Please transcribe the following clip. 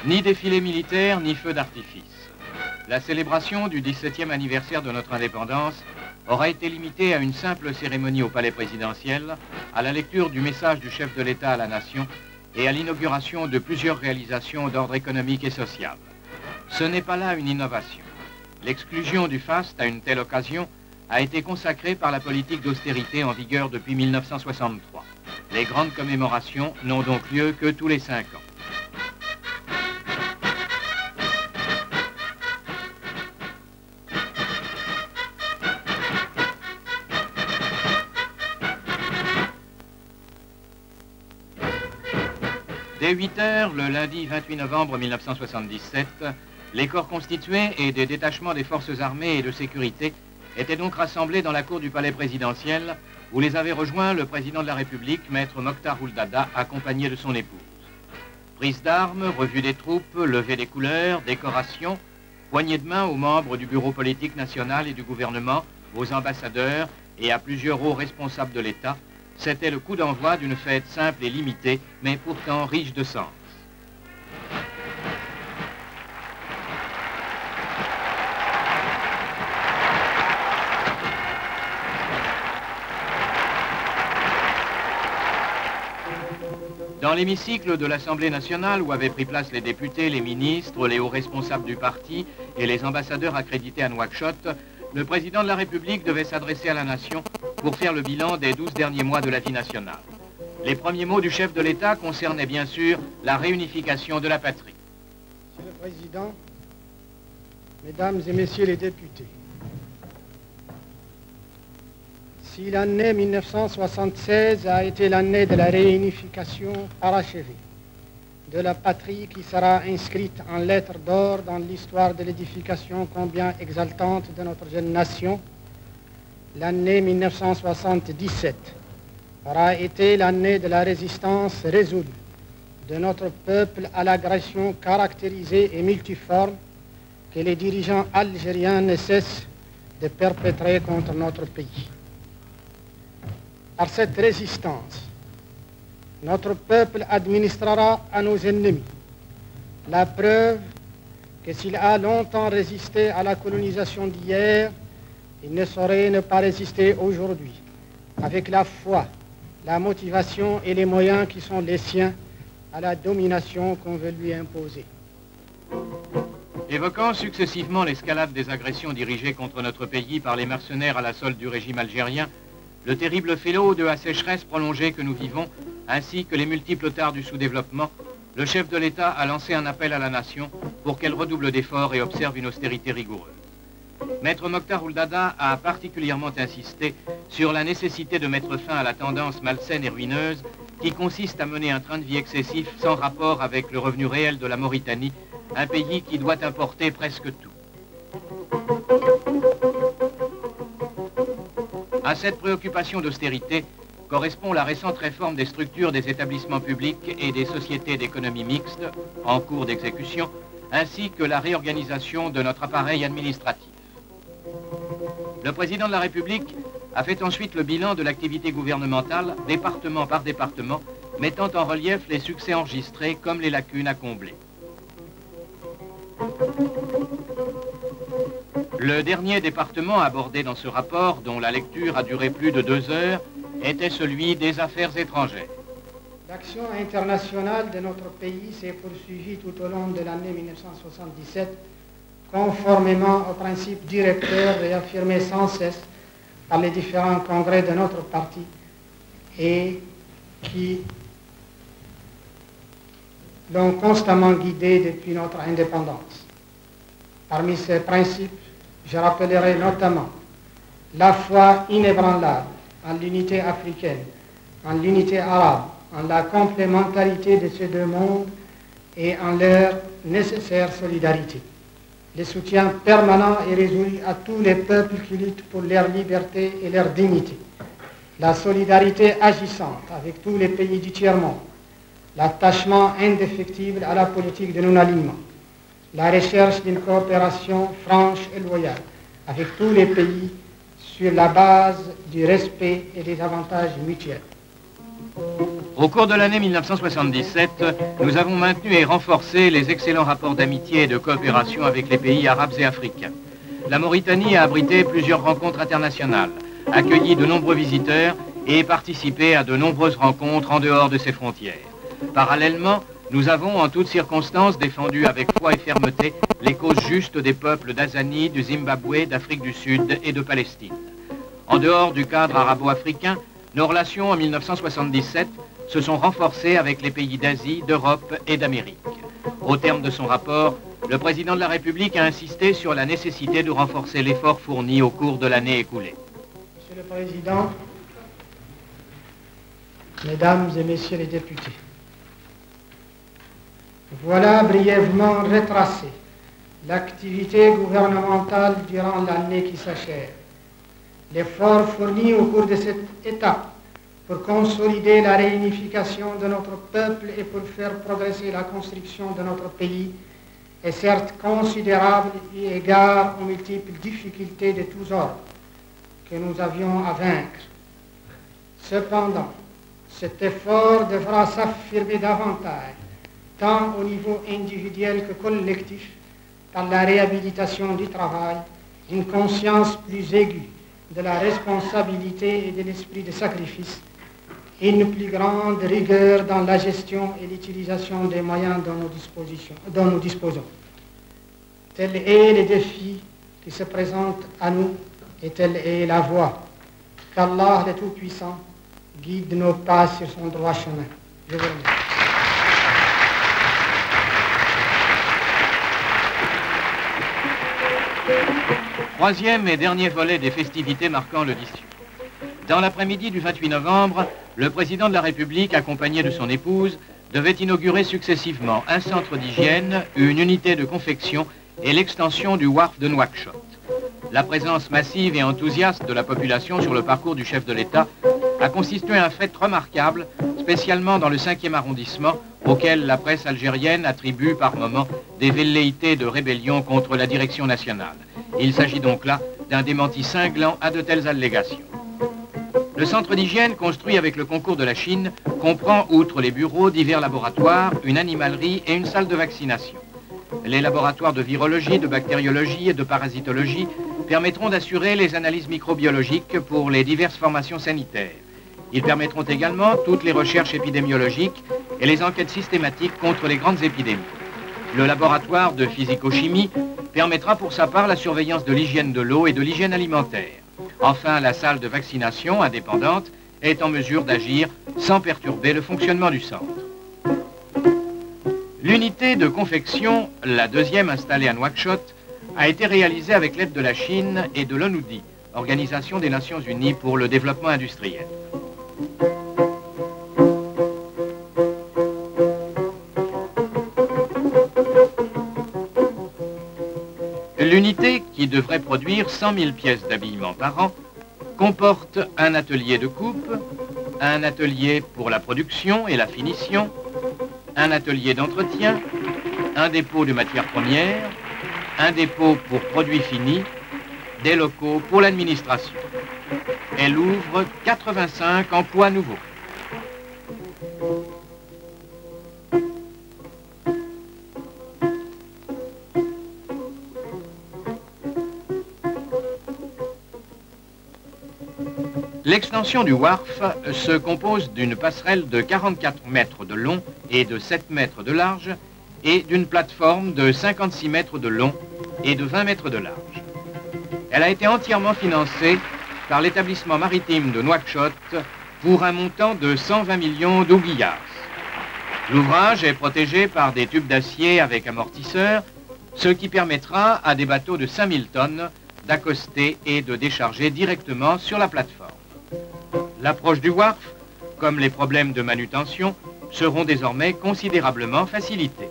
Ni défilé militaire, ni feu d'artifice. La célébration du 17e anniversaire de notre indépendance aura été limitée à une simple cérémonie au palais présidentiel, à la lecture du message du chef de l'État à la nation et à l'inauguration de plusieurs réalisations d'ordre économique et social. Ce n'est pas là une innovation. L'exclusion du faste à une telle occasion a été consacrée par la politique d'austérité en vigueur depuis 1963. Les grandes commémorations n'ont donc lieu que tous les 5 ans. Dès 8 heures, le lundi 28 novembre 1977, les corps constitués et des détachements des forces armées et de sécurité étaient donc rassemblés dans la cour du palais présidentiel où les avait rejoints le président de la République, maître Mokhtar Ould Daddah, accompagné de son épouse. Prise d'armes, revue des troupes, levée des couleurs, décoration, poignée de main aux membres du bureau politique national et du gouvernement, aux ambassadeurs et à plusieurs hauts responsables de l'État. C'était le coup d'envoi d'une fête simple et limitée, mais pourtant riche de sens. Dans l'hémicycle de l'Assemblée nationale, où avaient pris place les députés, les ministres, les hauts responsables du parti et les ambassadeurs accrédités à Nouakchott, le président de la République devait s'adresser à la nation pour faire le bilan des 12 derniers mois de la vie nationale. Les premiers mots du chef de l'État concernaient bien sûr la réunification de la patrie. Monsieur le Président, Mesdames et Messieurs les députés, si l'année 1976 a été l'année de la réunification parachevée de la patrie qui sera inscrite en lettres d'or dans l'histoire de l'édification combien exaltante de notre jeune nation, l'année 1977 aura été l'année de la résistance résolue de notre peuple à l'agression caractérisée et multiforme que les dirigeants algériens ne cessent de perpétrer contre notre pays. Par cette résistance, notre peuple administrera à nos ennemis la preuve que s'il a longtemps résisté à la colonisation d'hier, il ne saurait ne pas résister aujourd'hui, avec la foi, la motivation et les moyens qui sont les siens à la domination qu'on veut lui imposer. Évoquant successivement l'escalade des agressions dirigées contre notre pays par les mercenaires à la solde du régime algérien, le terrible fléau de la sécheresse prolongée que nous vivons, ainsi que les multiples tares du sous-développement, le chef de l'État a lancé un appel à la nation pour qu'elle redouble d'efforts et observe une austérité rigoureuse. Maître Mokhtar Ould Daddah a particulièrement insisté sur la nécessité de mettre fin à la tendance malsaine et ruineuse qui consiste à mener un train de vie excessif sans rapport avec le revenu réel de la Mauritanie, un pays qui doit importer presque tout. À cette préoccupation d'austérité correspond la récente réforme des structures des établissements publics et des sociétés d'économie mixte en cours d'exécution, ainsi que la réorganisation de notre appareil administratif. Le président de la République a fait ensuite le bilan de l'activité gouvernementale, département par département, mettant en relief les succès enregistrés comme les lacunes à combler. Le dernier département abordé dans ce rapport, dont la lecture a duré plus de 2 heures, était celui des affaires étrangères. L'action internationale de notre pays s'est poursuivie tout au long de l'année 1977, conformément aux principes directeurs réaffirmés sans cesse par les différents congrès de notre parti et qui l'ont constamment guidé depuis notre indépendance. Parmi ces principes, je rappellerai notamment la foi inébranlable en l'unité africaine, en l'unité arabe, en la complémentarité de ces deux mondes et en leur nécessaire solidarité. Le soutien permanent et résolu à tous les peuples qui luttent pour leur liberté et leur dignité. La solidarité agissante avec tous les pays du tiers-monde. L'attachement indéfectible à la politique de non-alignement. La recherche d'une coopération franche et loyale avec tous les pays sur la base du respect et des avantages mutuels. Au cours de l'année 1977, nous avons maintenu et renforcé les excellents rapports d'amitié et de coopération avec les pays arabes et africains. La Mauritanie a abrité plusieurs rencontres internationales, accueilli de nombreux visiteurs et participé à de nombreuses rencontres en dehors de ses frontières. Parallèlement, nous avons en toutes circonstances défendu avec foi et fermeté les causes justes des peuples d'Azanie, du Zimbabwe, d'Afrique du Sud et de Palestine. En dehors du cadre arabo-africain, nos relations en 1977 se sont renforcées avec les pays d'Asie, d'Europe et d'Amérique. Au terme de son rapport, le président de la République a insisté sur la nécessité de renforcer l'effort fourni au cours de l'année écoulée. Monsieur le Président, Mesdames et Messieurs les députés, voilà brièvement retracée l'activité gouvernementale durant l'année qui s'achève. L'effort fourni au cours de cette étape pour consolider la réunification de notre peuple et pour faire progresser la construction de notre pays est certes considérable eu égard aux multiples difficultés de tous ordres que nous avions à vaincre. Cependant, cet effort devra s'affirmer davantage, tant au niveau individuel que collectif, par la réhabilitation du travail, une conscience plus aiguë de la responsabilité et de l'esprit de sacrifice, et une plus grande rigueur dans la gestion et l'utilisation des moyens dont nous disposons. Tel est le défi qui se présente à nous et telle est la voie qu'Allah le Tout-Puissant guide nos pas sur son droit chemin. Je vous remercie. Troisième et dernier volet des festivités marquant le 18. Dans l'après-midi du 28 novembre, le président de la République, accompagné de son épouse, devait inaugurer successivement un centre d'hygiène, une unité de confection et l'extension du Wharf de Nouakchott. La présence massive et enthousiaste de la population sur le parcours du chef de l'État a constitué un fait remarquable, spécialement dans le 5e arrondissement, auquel la presse algérienne attribue par moments des velléités de rébellion contre la direction nationale. Il s'agit donc là d'un démenti cinglant à de telles allégations. Le centre d'hygiène, construit avec le concours de la Chine, comprend, outre les bureaux, divers laboratoires, une animalerie et une salle de vaccination. Les laboratoires de virologie, de bactériologie et de parasitologie permettront d'assurer les analyses microbiologiques pour les diverses formations sanitaires. Ils permettront également toutes les recherches épidémiologiques et les enquêtes systématiques contre les grandes épidémies. Le laboratoire de physico-chimie permettra pour sa part la surveillance de l'hygiène de l'eau et de l'hygiène alimentaire. Enfin, la salle de vaccination indépendante est en mesure d'agir sans perturber le fonctionnement du centre. L'unité de confection, la deuxième installée à Nouakchott, a été réalisée avec l'aide de la Chine et de l'ONUDI, Organisation des Nations Unies pour le développement industriel. L'unité, qui devrait produire 100 000 pièces d'habillement par an, comporte un atelier de coupe, un atelier pour la production et la finition, un atelier d'entretien, un dépôt de matières premières, un dépôt pour produits finis, des locaux pour l'administration. Elle ouvre 85 emplois nouveaux. L'extension du Wharf se compose d'une passerelle de 44 mètres de long et de 7 mètres de large et d'une plateforme de 56 mètres de long et de 20 mètres de large. Elle a été entièrement financée par l'établissement maritime de Nouakchott pour un montant de 120 millions d'ouguiyas. L'ouvrage est protégé par des tubes d'acier avec amortisseurs, ce qui permettra à des bateaux de 5000 tonnes d'accoster et de décharger directement sur la plateforme. L'approche du Wharf, comme les problèmes de manutention, seront désormais considérablement facilités.